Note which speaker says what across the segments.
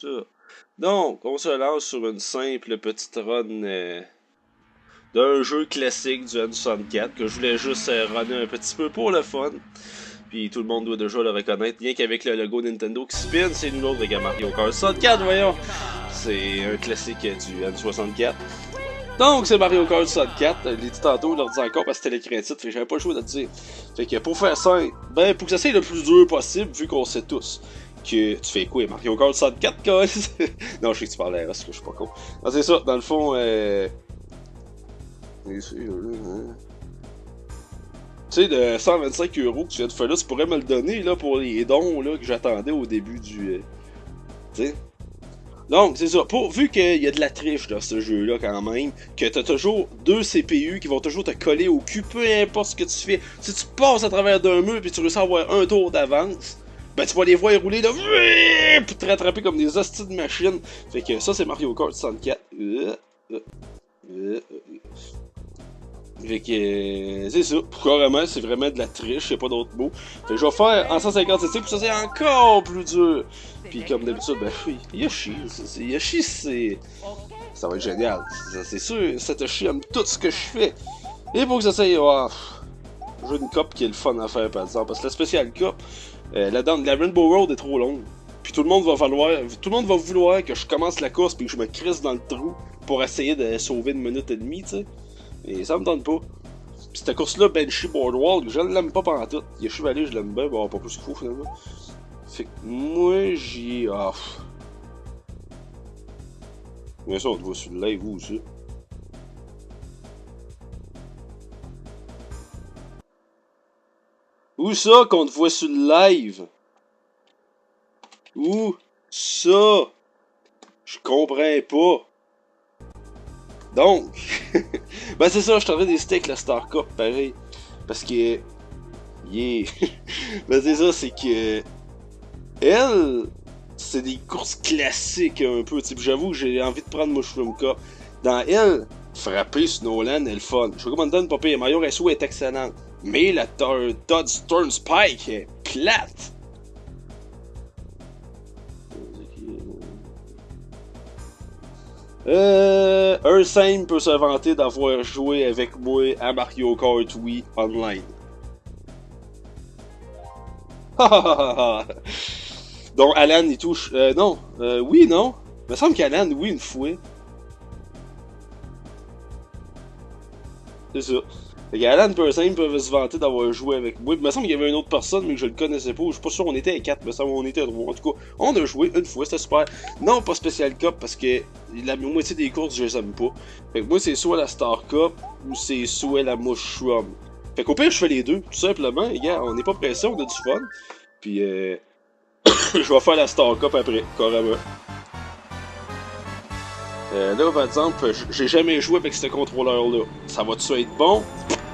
Speaker 1: Ça. Donc, on se lance sur une simple petite run d'un jeu classique du N64 que je voulais juste runner un petit peu pour le fun. Puis tout le monde doit déjà le reconnaître, bien qu'avec le logo Nintendo qui spin, c'est nul autre que Mario Kart 64, voyons! C'est un classique du N64. Donc, c'est Mario Kart 64. Je l'ai dit tantôt, je leur dis encore parce que c'était l'écran titre, fait que j'avais pas le choix de le dire. Fait que pour faire ça, ben, pour que ça soit le plus dur possible, vu qu'on sait tous que tu fais quoi, Mario Kart 64, quoi? Non, je sais que tu parlais parce que je suis pas con. Non, c'est ça, dans le fond, tu sais, de 125 € que tu viens de faire là, tu pourrais me le donner, là, pour les dons, là, que j'attendais au début du, tu sais. Donc, c'est ça. Vu qu'il y a de la triche dans ce jeu-là, quand même, que t'as toujours deux CPU qui vont toujours te coller au cul, peu importe ce que tu fais. Si tu passes à travers d'un mur puis tu réussis à avoir un tour d'avance, ben tu vas les voir rouler là, pour te rattraper comme des hosties de machines. Fait que ça, c'est Mario Kart 64. Fait que, c'est ça. Carrément, c'est vraiment de la triche, y'a pas d'autre mot. Fait que je vais faire en 157, puis ça c'est encore plus dur. Puis comme d'habitude, ben oui, Yoshi, Yoshi c'est... Ça va être génial. C'est sûr, Satoshi aime tout ce que je fais. Et pour que ça soit... Oh, j'ai une cop qui est le fun à faire par exemple, parce que la spéciale cop, la Rainbow Road est trop longue. Puis tout le monde va vouloir que je commence la course puis que je me crisse dans le trou pour essayer de sauver une minute et demie, tu sais. Et ça me tente pas. Pis cette course-là, Banshee Boardwalk, je l'aime pas pendant tout. Yoshi Valley, je l'aime bien, bon, pas plus qu'il faut finalement. Fait que moi, j'y... Ah. Mais ça, on te voit sur le live, vous aussi. Où ça qu'on te voit sur le live? Où ça? Je comprends pas. Donc, ben c'est ça, je t'en des sticks la Star Cup, pareil. Parce que... Yeah. Ben c'est ça, c'est que... Elle, c'est des courses classiques un peu. J'avoue que j'ai envie de prendre Mushroom Cup. Dans elle, frapper Snowland est le fun. Je recommande une pas pire. Mario SO est excellente. Mais la Todd Turnspike est plate. Ursane peut se vanter d'avoir joué avec moi à Mario Kart Wii Online. Donc Alan il touche. Non. Oui, non. Il me semble qu'Alan, oui, une fois. C'est ça. Fait qu'Alan Person peuvent se vanter d'avoir joué avec moi. Il me semble qu'il y avait une autre personne, mais que je le connaissais pas. Je suis pas sûr, on était à 4, mais ça, on était à 3. En tout cas, on a joué une fois, c'était super. Non, pas Special Cup, parce que la moitié des courses, je les aime pas. Fait que moi, c'est soit la Star Cup, ou c'est soit la Mushroom. Fait qu'au pire, je fais les deux, tout simplement. Les gars, on n'est pas pressé, on a du fun. Puis, je vais faire la Star Cup après, carrément. Là, par exemple, j'ai jamais joué avec ce contrôleur-là. Ça va-tu être bon?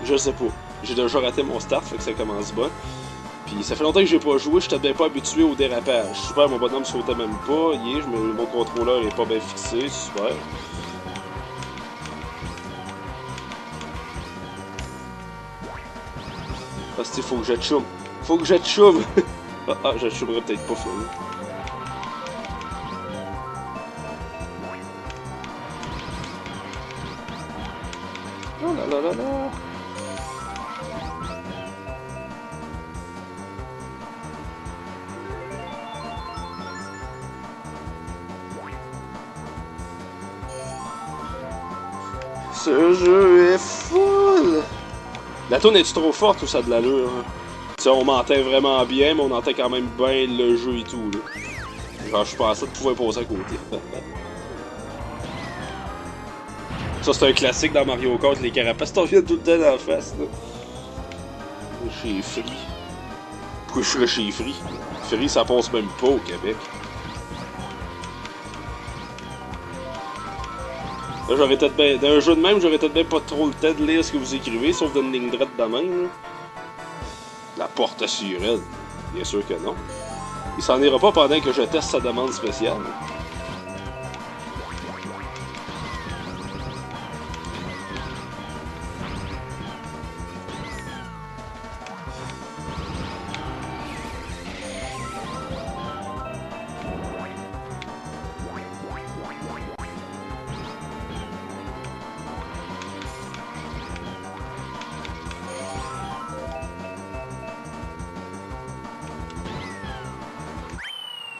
Speaker 1: Je sais pas. J'ai déjà raté mon start, fait que ça commence bon. Puis ça fait longtemps que j'ai pas joué, j'étais bien pas habitué au dérapage. Super, mon bonhomme sautait même pas. Mon contrôleur est pas bien fixé, super. Parce qu'il faut que je chum. Faut que je chum. Je chummerais peut-être pas, finalement. Oh là là là là. Ce jeu est full! La tourne est-tu trop forte ou ça a de l'allure? Hein? Tu sais, on m'entend vraiment bien, mais on entend quand même bien le jeu et tout. Là. Genre, je pensais de pouvoir passer à côté. Ça, c'est un classique dans Mario Kart, les carapaces t'en viennent tout le temps dans la face. Là. Chez Free. Pourquoi je serais chez Free? Free, ça passe même pas au Québec. Là, j'aurais peut-être bien... Dans un jeu de même, j'aurais peut-être bien pas trop le temps de lire ce que vous écrivez, sauf d'une ligne droite de même. Là. La porte sur elle. Bien sûr que non. Il s'en ira pas pendant que je teste sa demande spéciale.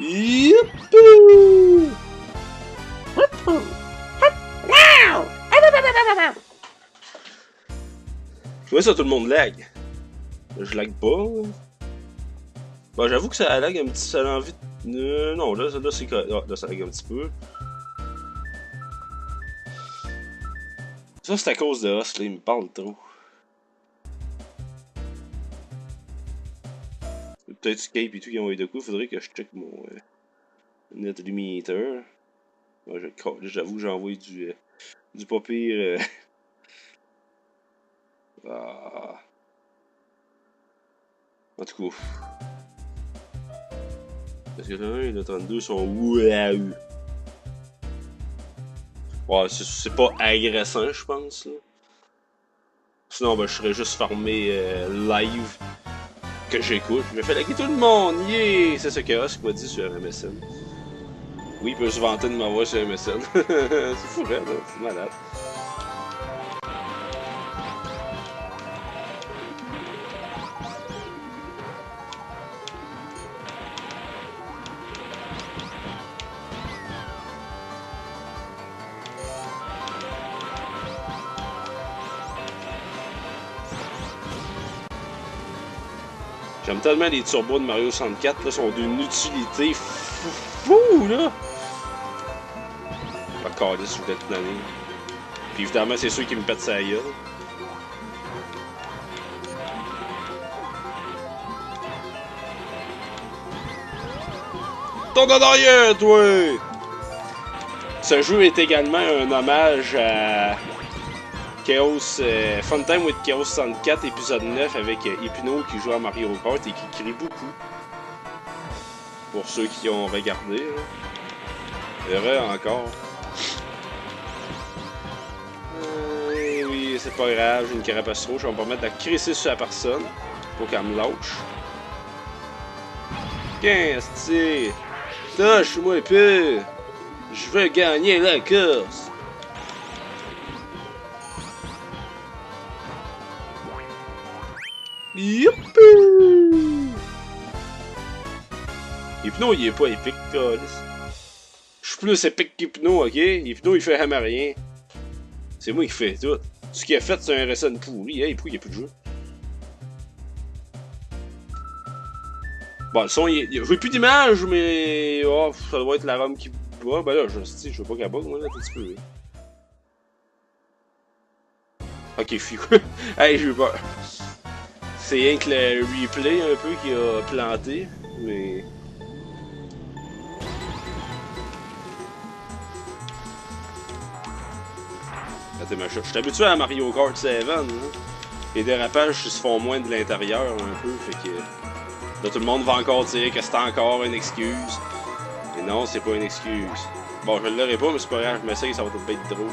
Speaker 1: Youppou! Ouais, ça, tout le monde lag. Je lag pas. Bon, j'avoue que ça lag un petit... Ça a envie de... non, là c'est... Ah, là, ça lag un petit peu. Ça, c'est à cause de Us, là, il me parle trop. Peut-être Skype et tout qui ont eu de coups, faudrait que je check mon net limiter. Ouais, j'avoue que j'ai envoyé du pas pire. Ah. En tout cas. Parce que le 1 et le 32 sont waouh. Ouais, c'est pas agressant, je pense. Là. Sinon, ben, je serais juste farmé live que j'écoute. Je me fais laguer tout le monde, yeah! C'est ce que Husk m'a dit sur MSN. Oui, il peut se vanter de m'avoir sur MSN. C'est fou, là, c'est malade. J'aime tellement les turbos de Mario 64, là, sont d'une utilité fou, là! Pas calice, je voulais te planer. Puis évidemment, c'est ceux qui me pètent sa gueule. Ton derrière, toi! Ce jeu est également un hommage à Chaos, Funtime with Chaos 64, épisode 9, avec Hypno qui joue à Mario Kart et qui crie beaucoup. Pour ceux qui ont regardé. Heureux encore. Oui, c'est pas grave, j'ai une carapace rouge, je vais me permettre de la crisser sur la personne. Pour qu'elle me lâche. Qu'est-ce que touche-moi un peu! Je veux gagner la course! Youppou! Hypno, il est pas épique, câlisse. Je suis plus épique qu'Hypno, ok? Hypno, il fait jamais rien. C'est moi qui fais tout. Ce qu'il a fait, c'est un RSN pourri. Hey, pourquoi il n'y a plus de jeu? Bon, le son, je veux plus d'image, mais... Oh, ça doit être la ROM qui... Oh, ben là, je veux pas qu'elle bug, moi, là, un petit peu. Ok, fuis. Hey, j'ai eu peur. C'est rien que le replay, un peu, qui a planté, mais... Attends, je suis habitué à Mario Kart 7, hein? Les dérapages se font moins de l'intérieur, un peu, fait que... Là, tout le monde va encore dire que c'est encore une excuse. Mais non, c'est pas une excuse. Bon, je l'aurai pas, mais c'est pas grave, je m'essaye, ça va peut-être être drôle.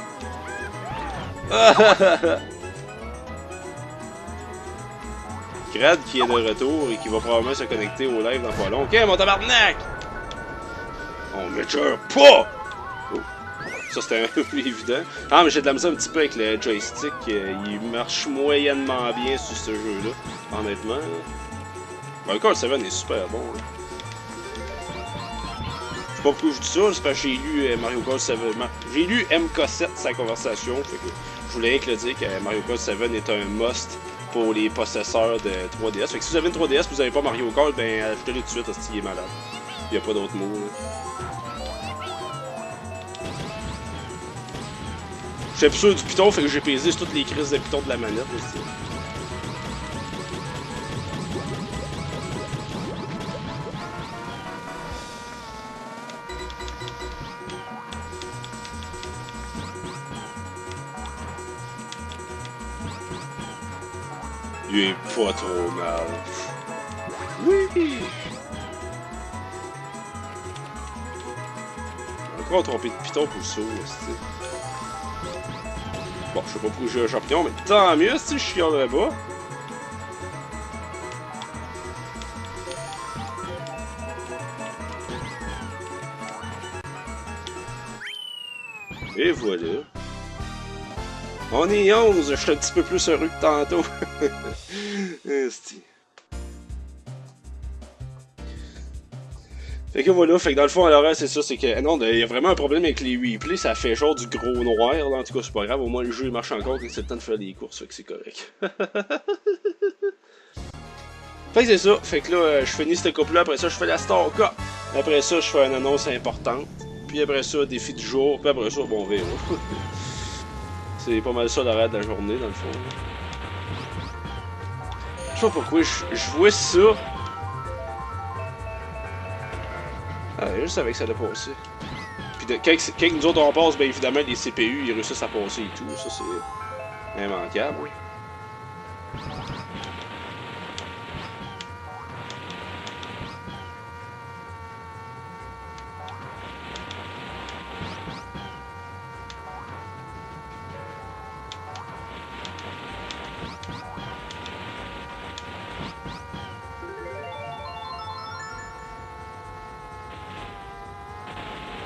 Speaker 1: Crad qui est de retour et qui va probablement se connecter au live dans pas long. Ok, mon tabarnak! On me tue pas! Oh. Ça, c'était un peu plus évident. Ah, mais j'ai de la misère un petit peu avec le joystick. Il marche moyennement bien sur ce jeu-là, honnêtement. Mario Kart 7 est super bon. Là. Je sais pas pourquoi je dis ça, c'est parce que j'ai lu Mario Kart 7. J'ai lu MK7 sa conversation, fait que je voulais rien que le dire que Mario Kart 7 est un must pour les possesseurs de 3DS. Fait que si vous avez une 3DS et vous avez pas Mario Kart, ben achetez-le tout de suite parce qu'il est malade. Il n'y a pas d'autre mot. Je suis plus sûr du piton, fait que j'ai pesé sur toutes les crises de piton de la manette aussi. Il est pas trop mal. Oui! Encore trompé de piton pour le saut, c'est. Bon, je sais pas pourquoi j'ai un champignon, mais tant mieux si je chialerais pas. Et voilà. On est 11, je suis un petit peu plus heureux que tantôt. Fait que voilà, fait que dans le fond, à l'horaire, c'est ça, c'est que. Non, il y a vraiment un problème avec les replays, ça fait genre du gros noir, là, en tout cas, c'est pas grave, au moins le jeu il marche encore, et c'est le temps de faire des courses, fait que c'est correct. Fait que c'est ça, fait que là, je finis cette coupe-là, après ça, je fais la Star Cup. Après ça, je fais une annonce importante. Puis après ça, défi du jour, puis après ça, bon, on verra. C'est pas mal ça l'horaire de la journée, dans le fond. Je sais pas pourquoi, je vois ça. Ah, je savais que ça allait passer. Puis quand nous autres on passe, bien évidemment, les CPU, ils réussissent à passer et tout. Ça, c'est immanquable.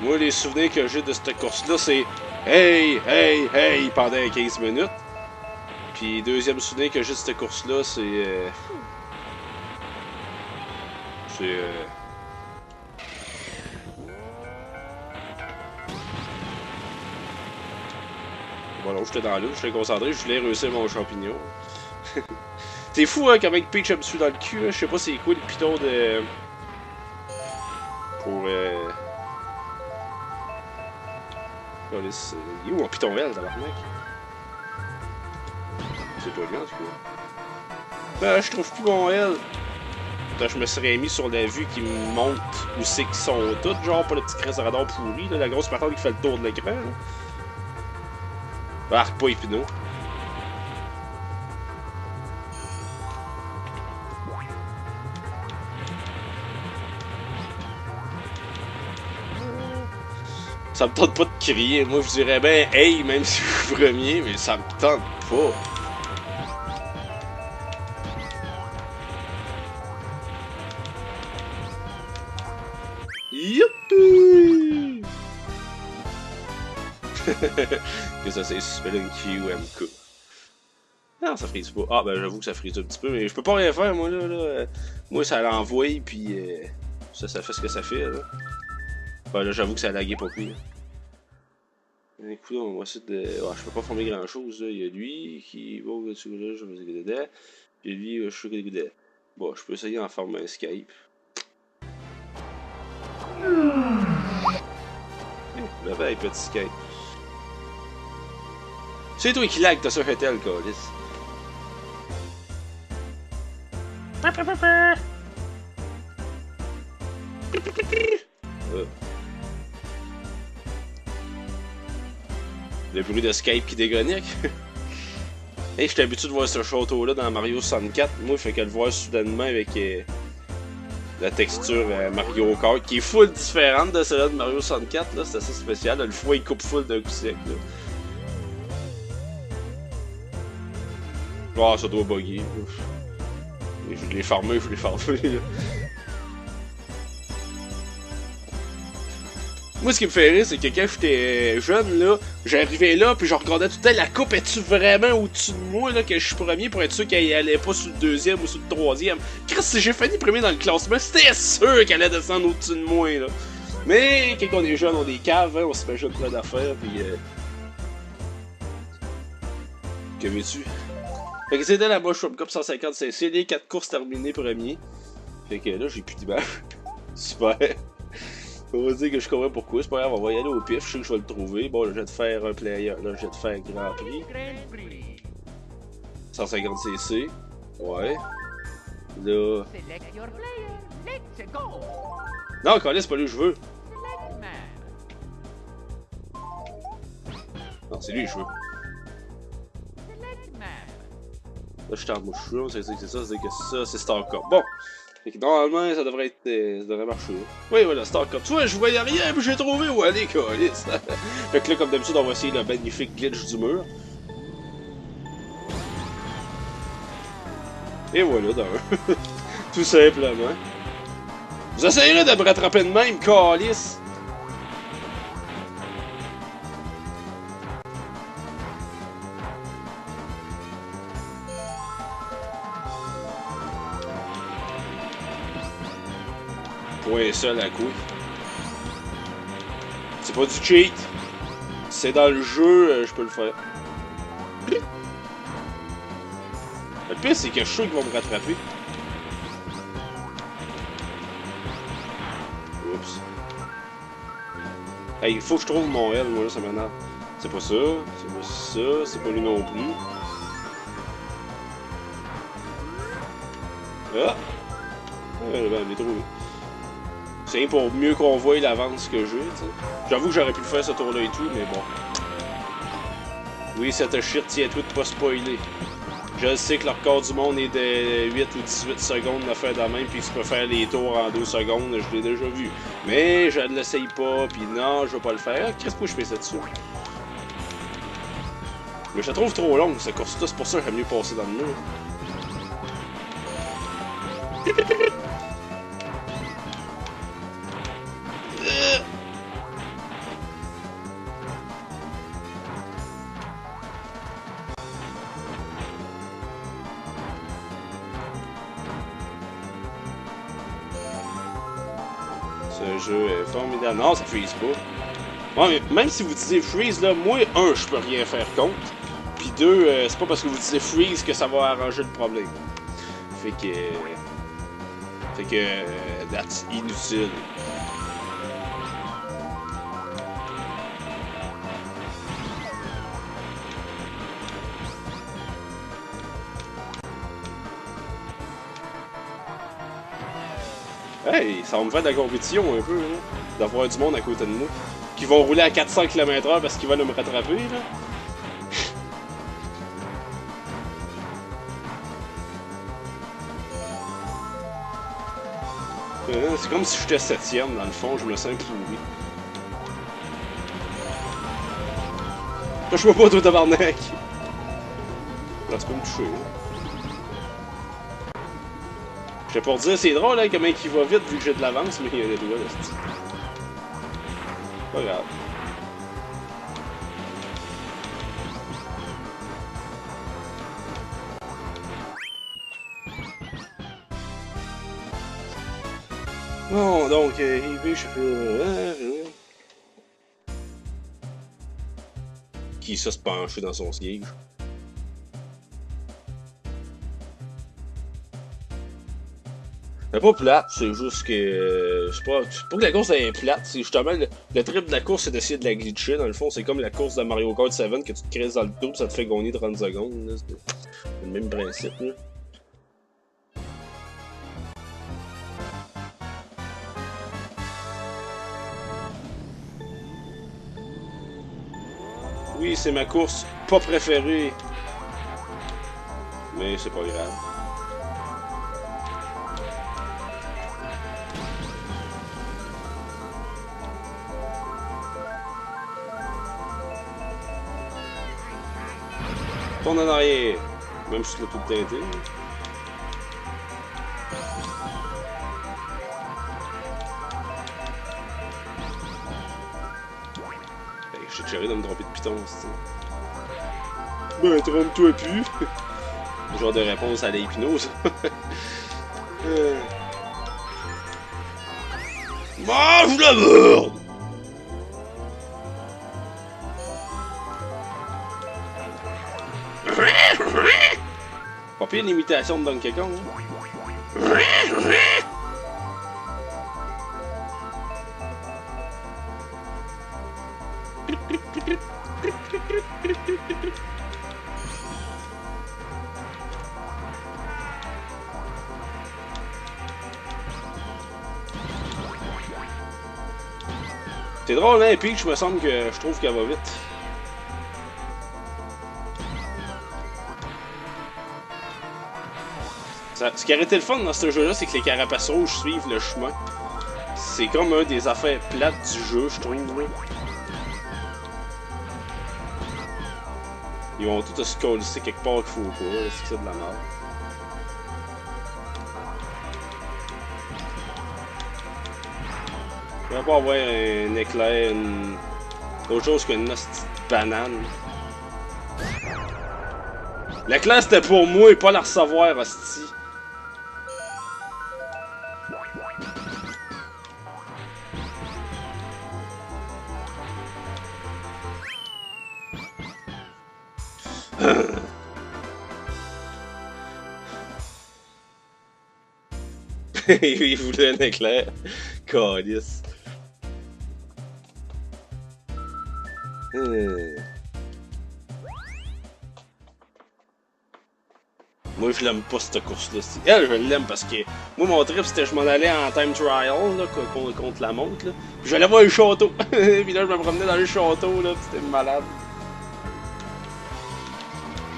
Speaker 1: Moi, les souvenirs que j'ai de cette course-là, c'est hey, hey, hey pendant 15 minutes. Puis, deuxième souvenir que j'ai de cette course-là, c'est. Voilà, j'étais dans l'eau, j'étais concentré, je voulais réussir mon champignon. C'est fou, hein, comment Peach me suit dans le cul, hein. Je sais pas c'est quoi le piton de. Pour. Il est où mon piton L, tabarnak? C'est pas lui, en tout cas. Ben, je trouve plus mon L. Putain, je me serais mis sur la vue qui me montre où c'est qu'ils sont toutes, genre, pas le petit crèse radar pourri, là, la grosse patente qui fait le tour de l'écran, là. Ah, pas épineux. Ça me tente pas de crier. Moi, je dirais ben hey, même si je suis premier, mais ça me tente pas. Youpi! Que ça, c'est Spelling QMK. Non, ça frise pas. Ah, ben j'avoue que ça frise un petit peu, mais je peux pas rien faire, moi, là. Moi, ça l'envoie, puis ça fait ce que ça fait, là. Ben là, j'avoue que ça a lagué pas pire. Écoute, on va essayer de. Ah, je peux pas former grand chose, là. Il y a lui qui va au dessus là, je vais me dire dedans. Puis lui, je suis que dedans. Bon, je peux essayer d'en former un Skype. Le bel petit Skype. C'est toi qui lag, t'as sur Hotel, Calis. Le bruit de Skype qui dégonique. Hey, j'étais habitué de voir ce château-là dans Mario 64. Moi, il fait que le voir soudainement avec la texture Mario Kart, qui est full différente de celle-là de Mario 64. C'est assez spécial. Là, le foie, il coupe full d'un coup sec. Ah, ça doit bugger. Je l'ai farmé, là. Moi, ce qui me fait rire, c'est que quand j'étais jeune, là, j'arrivais là, puis je regardais tout le temps la coupe, es-tu vraiment au-dessus de moi, là, que je suis premier pour être sûr qu'elle allait pas sur le deuxième ou sur le troisième. Chris, si j'ai fini premier dans le classement, c'était sûr qu'elle allait descendre au-dessus de moi, là. Mais, quand on est jeune, on est cave, hein, on se fait jeune plein d'affaires, puis que veux-tu? Fait que c'était la Mushroom Cup 150cc, les 4 courses terminées premier. Fait que là, j'ai plus d'image. Super. On va dire que je comprends pourquoi, c'est pas grave, on va y aller au pif, je sais que je vais le trouver. Bon, là, je vais te faire un player, là, je vais te faire Grand Prix. 150cc. Ouais. Là. Non, Colin, c'est pas lui que je veux. Non, c'est lui que je veux. Là, je suis en mushroom, c'est ça, c'est que ça, c'est Star Cup. Bon. Fait que normalement, ça devrait être. Ça devrait marcher. Oui, voilà, Star Cup. Tu vois, je voyais rien, puis j'ai trouvé où aller, câlisse. Fait que là, comme d'habitude, on va essayer le magnifique glitch du mur. Et voilà, d'un. Tout simplement. Vous essayerez de me rattraper de même, câlisse. Point seul à couille. C'est pas du cheat. C'est dans le jeu, je peux le faire. Le pire, c'est que je suis sûr qu'ils vont me rattraper. Oups. Hey, il faut que je trouve mon L, moi là, ça m'énerve. C'est pas ça, c'est pas ça, c'est pas lui non plus. Ah! Ben, je l'ai trouvé. C'est rien pour mieux qu'on voie l'avance que j'ai, tu sais. J'avoue que j'aurais pu le faire ce tour-là et tout, mais bon. Oui, cette shit, tiens-toi de pas spoiler. Je sais que le record du monde est de 8 ou 18 secondes de faire de même, puis que tu peux faire les tours en 2 secondes, je l'ai déjà vu. Mais je ne l'essaye pas, puis non, je vais pas le faire. Ah, qu'est-ce que je fais ça dessus? Mais je la trouve trop longue, cette course-là, c'est pour ça que j'aime mieux passer dans le mur. Ce jeu est formidable. Non, ça freeze pas. Ouais, mais même si vous disiez freeze, là, moi, un, je peux rien faire contre. Puis deux, c'est pas parce que vous disiez freeze que ça va arranger le problème. Fait que... that's inutile. Hey, ça va me faire de la compétition un peu, là. D'avoir du monde à côté de moi. Qui vont rouler à 400 km/h parce qu'ils veulent me rattraper, là. C'est comme si j'étais 7ème, dans le fond, je me sens pourri. Touche-moi pas, toi, tabarnak! Là, tu peux me toucher, là. Je vais pour dire, c'est drôle, hein, comment il va vite vu que j'ai de l'avance, mais il y a des doigts, là, c'est pas grave. Bon, donc, Heavy, je fais... Qui ça se pencher dans son siège? C'est pas plate, c'est juste que... c'est pas que la course est plate, c'est justement... Le trip de la course, c'est d'essayer de la glitcher, dans le fond. C'est comme la course de Mario Kart 7, que tu te crées dans le tour, ça te fait gagner 30 secondes. C'est le même principe, là. Oui, c'est ma course pas préférée. Mais c'est pas grave. Tourne en arrière. Même si je l'ai tout teinté. Je suis géré de me tromper de piton, c'est ben, trompe-toi plus! Genre de réponse à l'hypnose. Mange la merde! Pas pire l'imitation de Donkey Kong, hein? C'est drôle, hein, Peach, me semble que je trouve qu'elle va vite. Ce qui aurait été le fun dans ce jeu-là, c'est que les carapaces rouges suivent le chemin. C'est comme un des affaires plates du jeu, je trouve. Là. Ils vont tous se coller quelque part qu'il faut pas, c'est que c'est de la merde. Il va pas avoir un éclair, autre chose qu'une petite banane. L'éclair c'était pour moi et pas la recevoir, hostie. Il voulait un éclair. Calice. Moi, je l'aime pas cette course-là. Elle, je l'aime parce que moi, mon trip, c'était je m'en allais en time trial là, contre la montre. Là. Puis j'allais voir le château. Puis là, je me promenais dans le château. Là, c'était malade.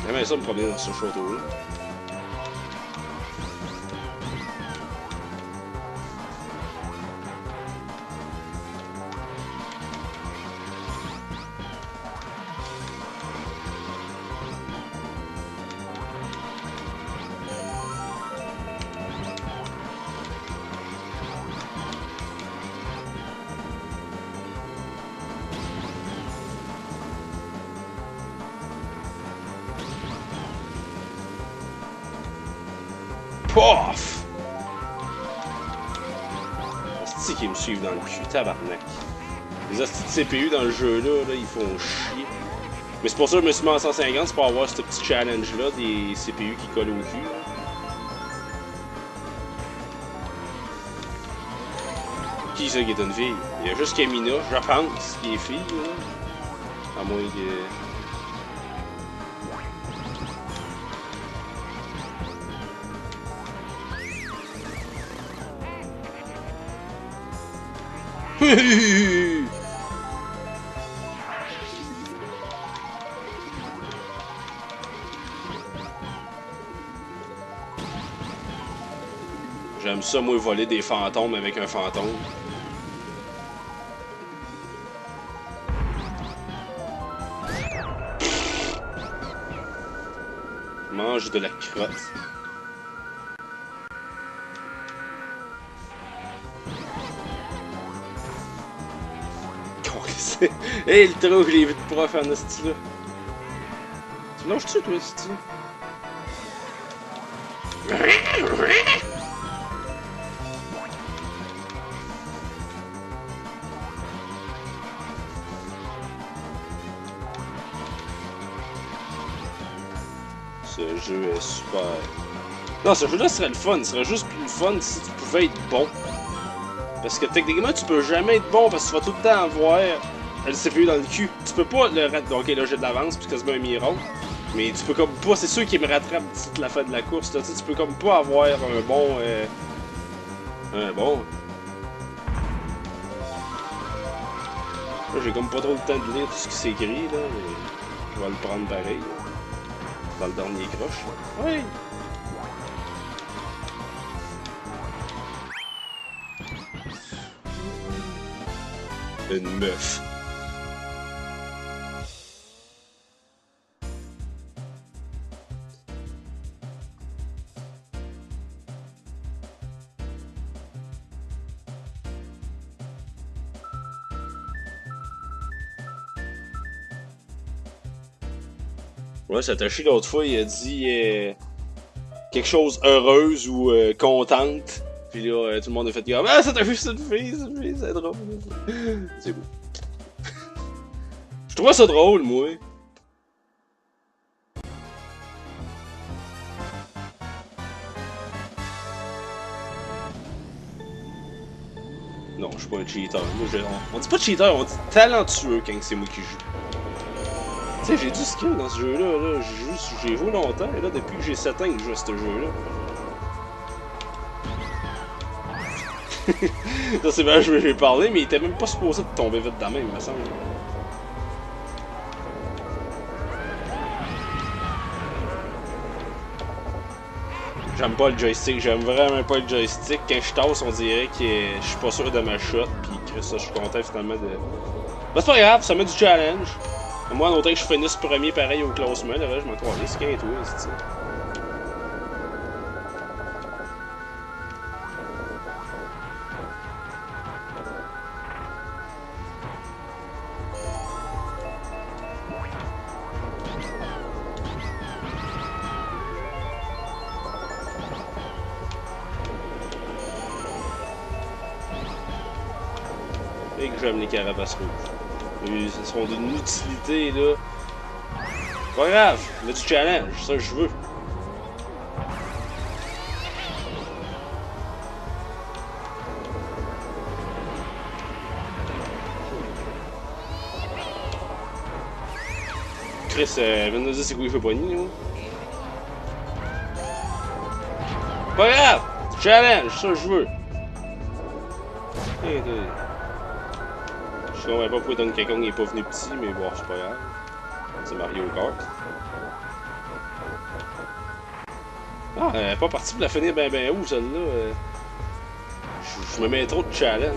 Speaker 1: J'aimais ça me promener dans ce château-là. Pof! C'est qui me suivent dans le cul, tabarnak. Les hosties de CPU dans le jeu-là, là, ils font chier. Mais c'est pour ça que je me suis mis en 150, c'est pour avoir ce petit challenge-là des CPU qui collent au cul. Qui c'est qui est une fille? Il y a juste Kamina, je pense, qui est fille, là. À moins que... J'aime ça, moi, voler des fantômes avec un fantôme. Mange de la crotte. Hey, le trou, je l'ai vu de prof en esti là. Tu lâches-tu, toi, esti? Ce jeu est super. Non, ce jeu-là serait le fun. Ce serait juste plus fun si tu pouvais être bon. Parce que techniquement, tu peux jamais être bon parce que tu vas tout le temps avoir le CPU dans le cul. Tu peux pas le rater. Ok, là j'ai de l'avance puis quasiment un miracle. Mais tu peux comme pas. C'est sûr qu'il me rattrape d'ici la fin de la course. Là. Tu peux comme pas avoir un bon. Un bon. Là, j'ai comme pas trop le temps de lire tout ce qui s'est écrit là. Mais je vais le prendre pareil. Là. Dans le dernier croche. Là. Oui! Une meuf. Ouais, Satoshi l'autre fois, il a dit quelque chose heureuse ou contente. Puis là, tout le monde a fait comme ah, Satoshi, c'est une fille, c'est drôle. C'est beau. Je trouve ça drôle, moi. Non, je suis pas un cheater. Moi, on dit pas cheater, on dit talentueux quand c'est moi qui joue. Tu sais, j'ai du skill dans ce jeu-là. Là. J'ai joué longtemps, et là, depuis que j'ai 7 ans que je joue à ce jeu-là. Ça, c'est bien, je vais parler, mais il était même pas supposé de tomber vite dans la main, il me semble. J'aime pas le joystick, j'aime vraiment pas le joystick. Quand je tasse, on dirait que je suis pas sûr de ma shot, pis ça, je suis content finalement de. Ben, c'est pas grave, ça met du challenge. Moi, en autant que je finisse premier pareil au classement, là, je m'en crois, c'est qu'un tout, c'est et que j'aime les carapaces rouges. Ils sont d'une utilité, là. Pas grave, on a du challenge, c'est ça que je veux. Chris, viens de nous dire c'est quoi il fait poigner, là. Pas grave! Challenge, ça je veux! Je comprends pas pourquoi Donkey Kong n'est pas venu petit, mais bon, c'est pas grave. C'est Mario Kart. Ah, elle est pas partie pour la finir ben où, celle-là? Je me mets trop de challenge.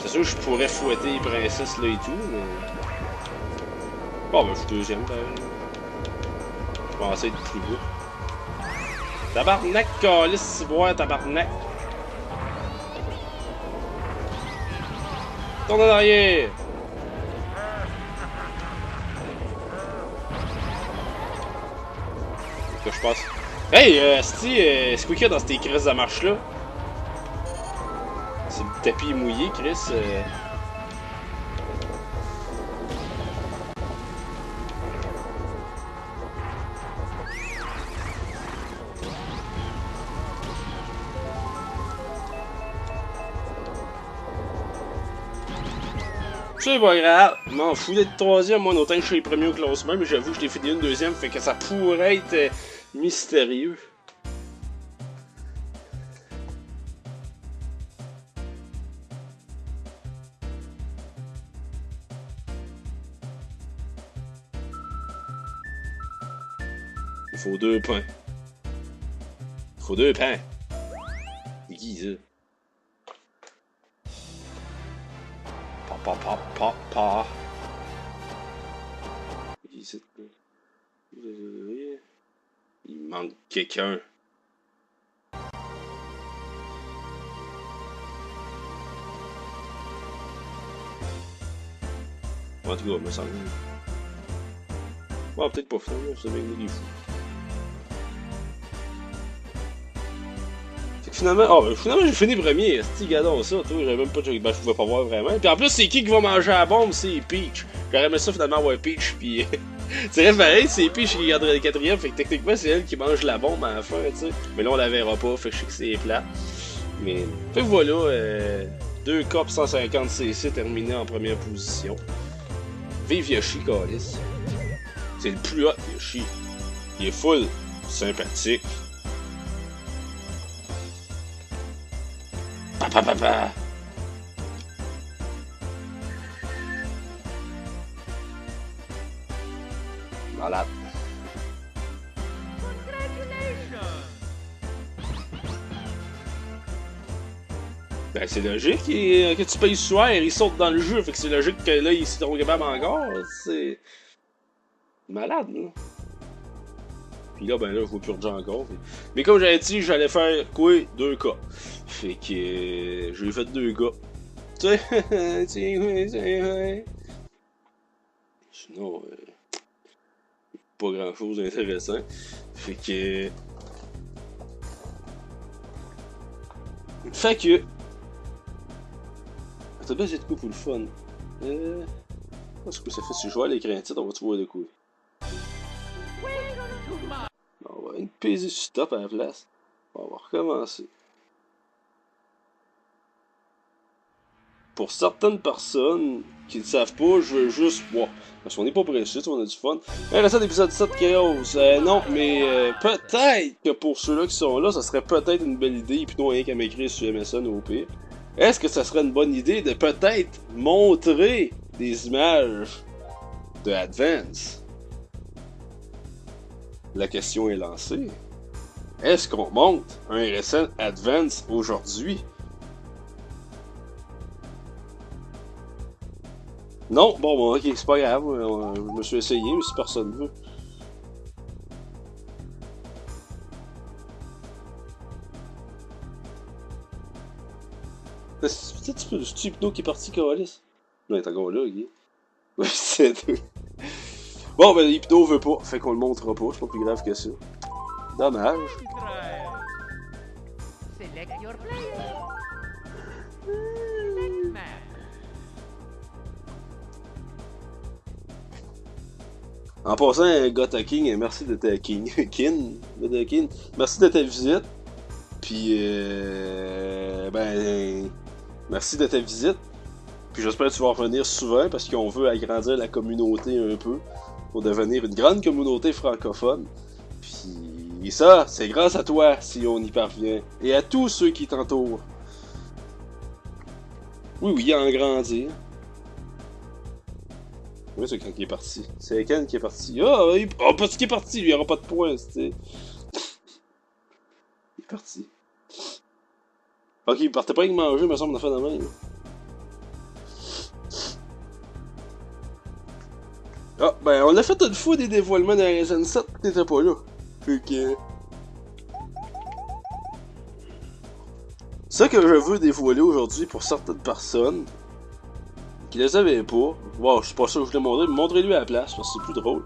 Speaker 1: C'est sûr que je pourrais fouetter les princesses là et tout, mais... Bon, ben je suis deuxième, ben... Je pensais être plus beau. Tabarnak, calice, c'est boire, tabarnak! Tourne en arrière! Que je passe. Hey, c'est quoi qu'il y a dans cette crises de marche-là? C'est le tapis mouillé, Chris. C'est pas grave, je m'en fous d'être troisième, moi, autant que je suis premier au classement, mais j'avoue que je t'ai fait une deuxième, fait que ça pourrait être mystérieux. Il faut 2 pains. Il faut 2 pains. C'est qui ça? Pa. Ici. Il manque quelqu'un. En tout cas, me semble. Bon, peut-être pas finalement, c'est bien des fous. Finalement j'ai fini premier, c'est gadon ça, toi, j'avais même pas de... Ben, je pouvais pas voir vraiment. Puis en plus, c'est qui va manger la bombe? C'est Peach. J'aurais aimé ça finalement avoir Peach, puis... c'est vrai pareil, c'est Peach qui garderait le quatrième, fait que techniquement c'est elle qui mange la bombe à la fin, tu sais. Mais là on la verra pas, fait que je sais que c'est plat. Mais... Fait que voilà, 2 cops 150cc terminés en première position. Vive Yoshi, câlisse. C'est le plus hot, Yoshi. Il est full sympathique. Papa. Voilà. Ben c'est logique que tu payes soir, il saute dans le jeu, fait que c'est logique que là il s'est trop capable encore, c'est... Malade, là. Puis là, ben là, il faut purger encore. Fait... Mais comme j'avais dit, j'allais faire quoi? 2 cas. Fait que j'ai fait 2 gars. Tu sais, sinon, pas grand chose d'intéressant. Fait que. Ça doit être quoi pour le fun? Qu'est-ce que ça fait si je vois à l'écran titre, on va-tu voir de quoi? On va une peser sur stop à la place. On va recommencer. Pour certaines personnes qui ne savent pas, je veux juste voir. Parce qu'on n'est pas pressé, on a du fun. Restant d'épisode 7 Chaos. Non, mais peut-être que pour ceux-là qui sont là, ça serait peut-être une belle idée, et plutôt rien qu'à m'écrire sur MSN au pire. Est-ce que ça serait une bonne idée de peut-être montrer des images de Advance? La question est lancée. Est-ce qu'on monte un récent Advance aujourd'hui? Non? Bon, ok, c'est pas grave. Je me suis essayé, mais si personne veut. C'est peut-être le Hypno qui est parti, Calis. Non, il est encore là, Guy. Oui, c'est tout. Bon, ben, Hypno veut pas, fait qu'on le montrera pas, c'est pas plus grave que ça. Dommage. En passant, Gotta King, merci de ta merci de ta visite. Puis, ben, merci de ta visite. Puis j'espère que tu vas revenir souvent parce qu'on veut agrandir la communauté un peu pour devenir une grande communauté francophone. Puis ça, c'est grâce à toi si on y parvient. Et à tous ceux qui t'entourent. Oui, en grandir. Oui, c'est quand il est parti. C'est Ken qui est parti. Parce qu'il est parti, lui, il aura pas de points, c'est. Il est parti. Ok, il partait pas avec manger, me semble, on a fait de même. Ah, ben, on a fait une fois des dévoilements dans la Resident 7, t'étais pas là. Fait que. Ça que je veux dévoiler aujourd'hui pour certaines personnes qui le savaient pas. Wow, c'est pas ça que je voulais montrer, montrez-lui à la place parce que c'est plus drôle.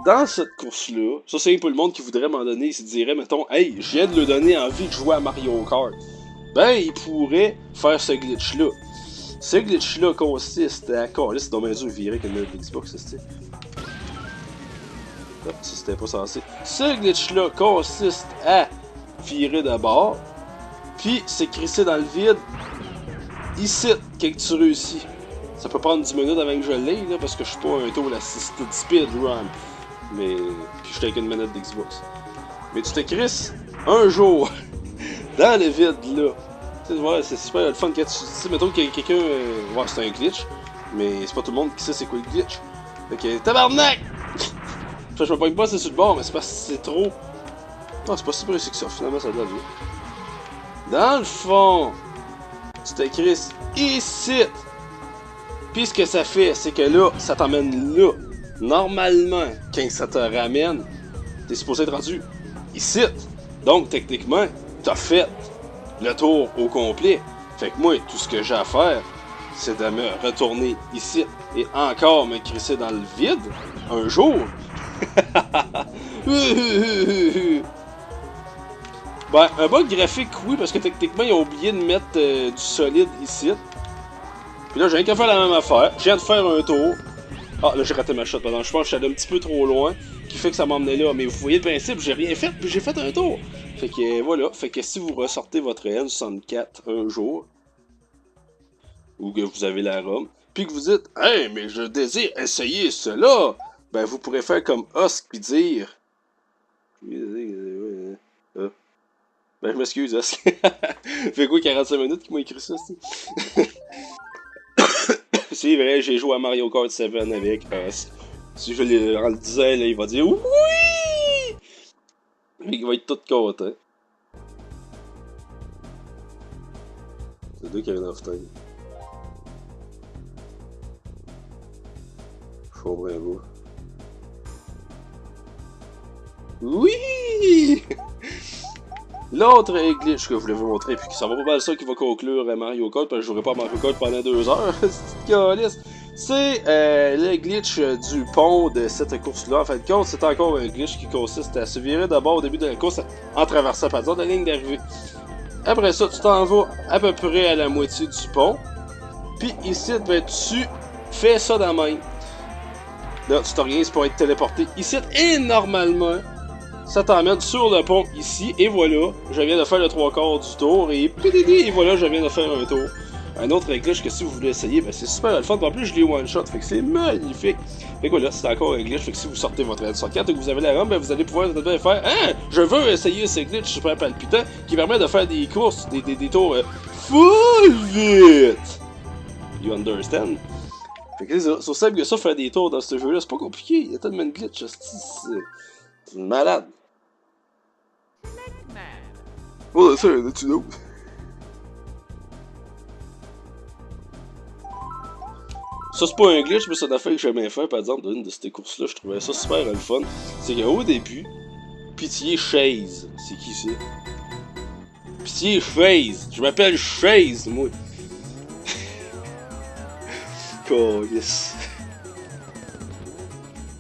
Speaker 1: Dans cette course-là, ça c'est pour le monde qui voudrait m'en donner, il se dirait, mettons, hey, je viens de lui donner envie de jouer à Mario Kart. Ben, il pourrait faire ce glitch-là. Ce glitch-là consiste à. Oh, là, c'est dommage dur virer que le Xbox, c'est. Ça, c'était pas censé. Ce glitch-là consiste à virer de bord, puis c'est crissé dans le vide. Ici, quand tu réussis. Ça peut prendre 10 minutes avant que je l'aie, là, parce que je suis pas un tour assisted speedrun. Mais. Puis je suis avec une manette d'Xbox. Mais tu te crisses un jour dans le vide là. Ouais, c'est super le fun quand tu sais, mettons que quelqu'un. Ouais, c'est un glitch, mais c'est pas tout le monde qui sait c'est quoi le glitch. Fait que, tabarnak! Je me pogne pas assez sur le bord, mais c'est parce que c'est trop. Non, c'est pas si précis que ça, finalement, ça doit être. Dans le fond, tu te crisses ici. Puis ce que ça fait, c'est que là, ça t'emmène là. Normalement, quand ça te ramène, t'es supposé être rendu ici. Donc, techniquement, t'as fait le tour au complet. Fait que moi, tout ce que j'ai à faire, c'est de me retourner ici et encore me crisser dans le vide un jour. Ben, un bug graphique, oui, parce que techniquement, ils ont oublié de mettre du solide ici. Puis là, j'ai rien qu'à faire la même affaire. Je viens de faire un tour. Ah, là, j'ai raté ma shot, pardon. Je pense que je suis allé un petit peu trop loin, qui fait que ça m'emmenait là. Mais vous voyez le principe, j'ai rien fait, puis j'ai fait un tour. Fait que voilà, fait que si vous ressortez votre N64 un jour, ou que vous avez la ROM, puis que vous dites « Hey, mais je désire essayer cela! » Ben, vous pourrez faire comme Osk, puis dire... Ben, je m'excuse, Osk. Fait quoi, 45 minutes qu'il m'a écrit ça, c'est vrai, j'ai joué à Mario Kart 7 avec Osk. Si je en le disais, là, il va dire « Oui! » Il va être tout content. C'est deux qui avaient of time. Je comprends pas. Oui! L'autre glitch que je voulais vous montrer, puis ça va pas mal ça qui va conclure Mario Kart, parce que je jouerai pas à Mario Kart pendant 2 heures, c'est le glitch du pont de cette course-là. En fait, c'est encore un glitch qui consiste à se virer d'abord au début de la course en traversant par exemple la ligne d'arrivée. Après ça, tu t'en vas à peu près à la moitié du pont, puis ici, ben, tu fais ça dans la main. Là, tu t'organises pour être téléporté ici, et normalement, ça t'emmène sur le pont ici, et voilà, je viens de faire le 3/4 du tour, et voilà, je viens de faire un tour. Un autre glitch que si vous voulez essayer, ben c'est super le fun, en plus je l'ai one-shot, fait que c'est magnifique. Fait que voilà, c'est encore un glitch, fait que si vous sortez votre N64 et que vous avez la ROM, ben vous allez pouvoir faire « Ah, je veux essayer ce glitch super palpitant qui permet de faire des courses, des tours full vite! » You understand? Fait que c'est ça, c'est simple que ça, faire des tours dans ce jeu-là, c'est pas compliqué, il y a tellement de glitch, c'est une malade. Oh, ça, y en a-tu d'autres? Ça, c'est pas un glitch, mais c'est une affaire que j'aimais faire, par exemple, d'une de ces courses-là, je trouvais ça super le fun. C'est qu'au début, Pitié Chase, c'est qui c'est? Pitié Chase, je m'appelle Chase, moi. Oh, yes.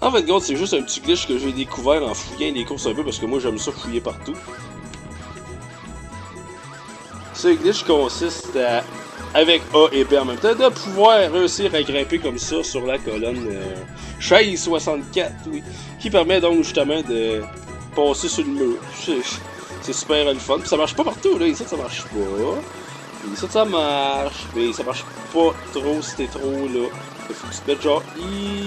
Speaker 1: En fait, c'est juste un petit glitch que j'ai découvert en fouillant les courses un peu, parce que moi j'aime ça fouiller partout. Ce glitch consiste à avec A et B en même temps, de pouvoir réussir à grimper comme ça sur la colonne chaise 64, oui, qui permet donc justement de passer sur le mur. C'est super le fun. Puis ça marche pas partout, là. Ici, ça marche pas. Puis ici, ça marche. Mais ça marche pas trop si t'es trop là. Il faut que tu te mettes genre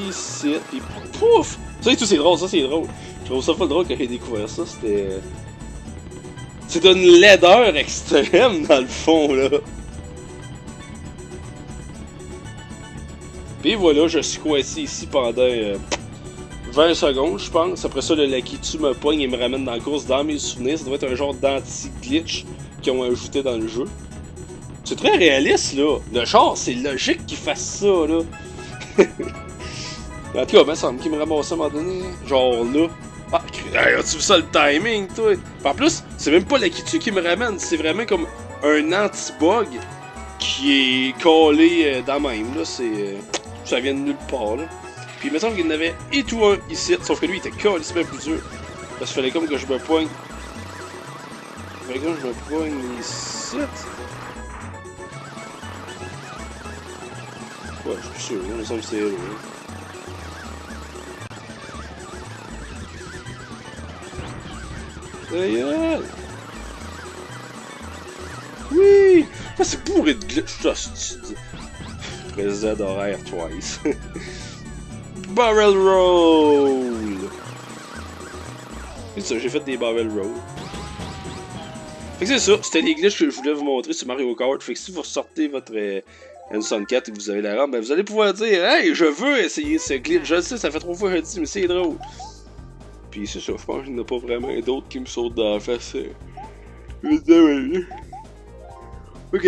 Speaker 1: ici. Puis pouf! Ça, tout c'est drôle. Ça, c'est drôle. Je trouve ça pas drôle quand j'ai découvert ça. C'était. C'est une laideur extrême dans le fond, là. Puis voilà, je suis coincé ici pendant 20 secondes, je pense. Après ça, le Lakitu me pogne et me ramène dans la course dans mes souvenirs. Ça doit être un genre d'anti-glitch qu'ils ont ajouté dans le jeu. C'est très réaliste, là. Le genre, c'est logique qu'ils fassent ça, là. En tout cas, ben, ça me semble qu'il me ramasse à un moment donné. Genre là. Ah, hey, as-tu vu ça le timing, toi? En plus, c'est même pas Lakitu qui me ramène. C'est vraiment comme un anti-bug qui est collé dans même, là. C'est. Ça vient de nulle part, là. Puis il me semble qu'il y en avait et tout un ici, sauf que lui il était collé, c'est bien plus dur. Parce qu'il fallait comme que je me poigne. Il fallait comme que je me poigne ici. Ouais, je suis sûr, il me semble que c'est là. Aïe! Oui! Ça c'est bourré de glitch, ça c'est. Après Z horaire twice. Barrel roll! C'est ça, j'ai fait des barrel roll. Fait que c'est ça, c'était les glitches que je voulais vous montrer sur Mario Kart. Fait que si vous ressortez votre N64 et que vous avez la RAM, ben vous allez pouvoir dire hey, je veux essayer ce glitch. Je le sais, ça fait 3 fois que je le dis, mais c'est drôle. Puis c'est ça, je pense qu'il n'y en a pas vraiment d'autres qui me sautent dans la face. Ok.